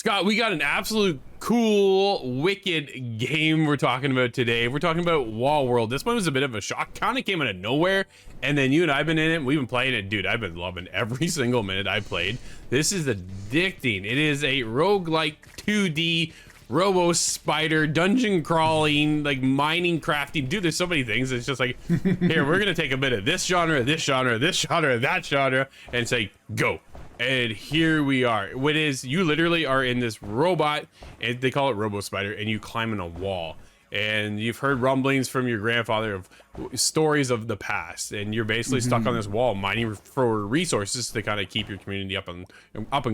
Scott, we got an absolute cool, wicked game we're talking about today. We're talking about Wall World. This one was a bit of a shock. Kind of came out of nowhere, and then you and I've been in it. We've been playing it. Dude, I've been loving every single minute I played. This is addicting. It is a roguelike 2D robo spider dungeon crawling, like mining crafting. Dude, there's so many things. It's just like, here, we're going to take a bit of this genre, this genre, this genre, that genre, and say, go. And here we are. What is, you literally are in this robot, and they call it Robo Spider, and you climb in a wall. And you've heard rumblings from your grandfather of stories of the past, and you're basically stuck on this wall mining for resources to kind of keep your community up and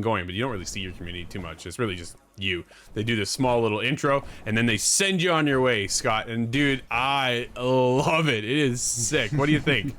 going. But you don't really see your community too much. It's really just you. They do this small little intro, and then they send you on your way, Scott. And dude, I love it. It is sick. What do you think?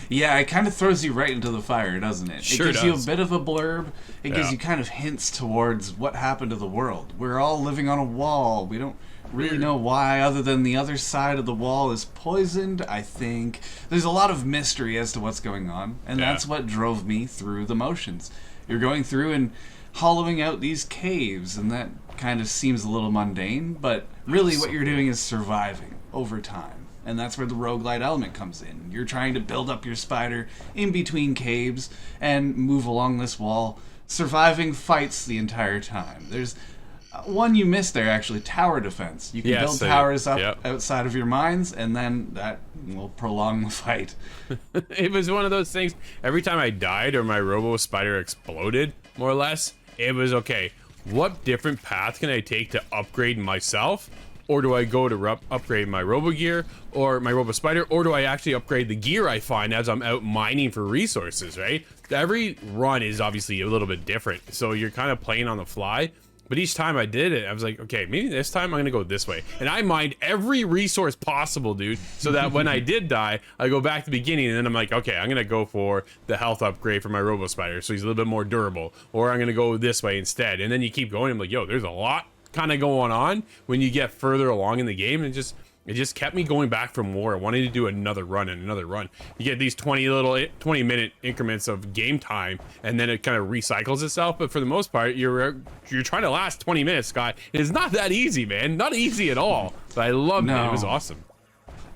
Yeah, it kind of throws you right into the fire, doesn't it? Sure it gives does. you a bit of a blurb. It gives you kind of hints towards what happened to the world. We're all living on a wall. We don't really know why, other than the other side of the wall is poisoned, I think. There's a lot of mystery as to what's going on, and that's what drove me through the motions. You're going through and hollowing out these caves, and that kind of seems a little mundane, but really what you're doing is surviving over time. And that's where the roguelite element comes in. You're trying to build up your spider in between caves and move along this wall, surviving fights the entire time. There's one you missed there, actually, tower defense. You can build towers up outside of your mines, and then that will prolong the fight. It was one of those things, every time I died or my Robo Spider exploded, more or less, it was, okay, what different path can I take to upgrade myself? Or do I go to upgrade my Robo Gear or my Robo Spider, or do I actually upgrade the gear I find as I'm out mining for resources, right? Every run is obviously a little bit different, so you're kind of playing on the fly. But each time I did it, I was like, okay, maybe this time I'm gonna go this way. And I mined every resource possible, dude, so that when I did die, I go back to the beginning, and then I'm like, okay, I'm gonna go for the health upgrade for my Robo Spider, so he's a little bit more durable, or I'm gonna go this way instead. And then you keep going, I'm like, yo, there's a lot kind of going on when you get further along in the game, and it just kept me going back for more, wanting to do another run and another run. You get these 20-minute increments of game time, and then it kind of recycles itself. But for the most part, you're trying to last 20 minutes, Scott. It's not that easy, man. Not easy at all. But I loved it. It was awesome.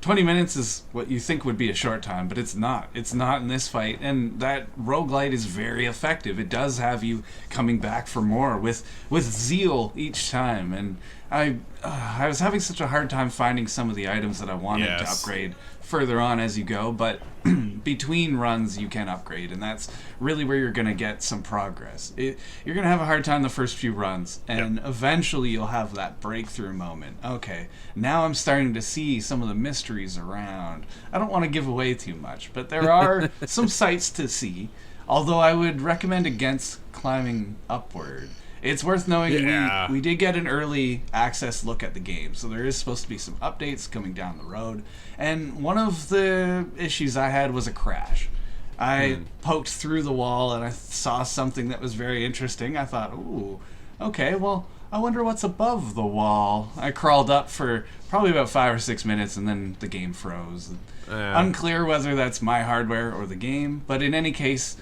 20 minutes is what you think would be a short time, but it's not. It's not in this fight, and that roguelite is very effective. It does have you coming back for more with zeal each time, and I was having such a hard time finding some of the items that I wanted to upgrade further on as you go, but between runs you can upgrade, and that's really where you're going to get some progress. You're going to have a hard time the first few runs, and eventually you'll have that breakthrough moment. Okay, now I'm starting to see some of the mysteries around. I don't want to give away too much, but there are some sights to see, although I would recommend against climbing upward. It's worth knowing we did get an early access look at the game, so there is supposed to be some updates coming down the road. And one of the issues I had was a crash. I poked through the wall and I saw something that was very interesting. I thought, ooh, okay, well, I wonder what's above the wall. I crawled up for probably about 5 or 6 minutes, and then the game froze. Unclear whether that's my hardware or the game, but in any case,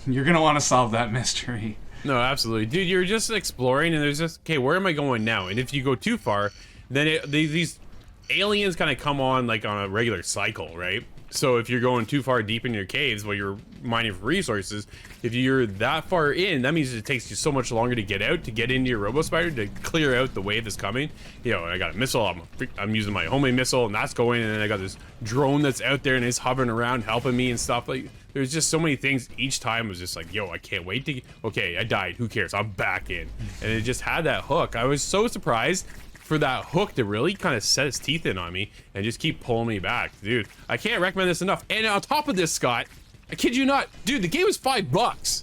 you're going to want to solve that mystery. No, absolutely. Dude, you're just exploring, and there's just, okay, where am I going now? And if you go too far, then these aliens kind of come on like on a regular cycle, right? So if you're going too far deep in your caves while you're mining for resources, if you're that far in, that means it takes you so much longer to get out, to get into your Robo Spider, to clear out the wave that's coming. You know, I got a missile, I'm using my homemade missile, and that's going, and then I got this drone that's out there and is hovering around helping me and stuff. Like, there's just so many things. Each time was just like, yo, I can't wait to, okay, I died, who cares, I'm back in. And it just had that hook. I was so surprised for that hook to really kind of set its teeth in on me and just keep pulling me back. Dude, I can't recommend this enough. And on top of this, Scott, I kid you not, dude, the game was $5.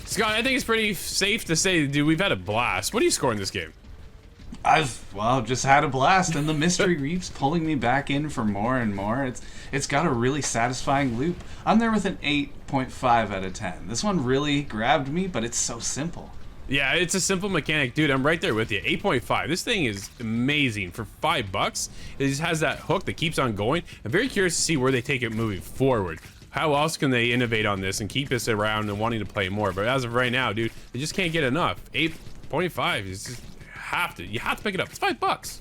Scott, I think it's pretty safe to say, dude, we've had a blast. What are you scoring this game? I've just had a blast, and the mystery keeps pulling me back in for more and more. It's got a really satisfying loop. I'm there with an 8.5 out of 10. This one really grabbed me, but it's so simple. Yeah, it's a simple mechanic, dude. I'm right there with you. 8.5. This thing is amazing for $5. It just has that hook that keeps on going. I'm very curious to see where they take it moving forward. How else can they innovate on this and keep us around and wanting to play more? But as of right now, dude, they just can't get enough. 8.5 is just you have to pick it up. It's $5.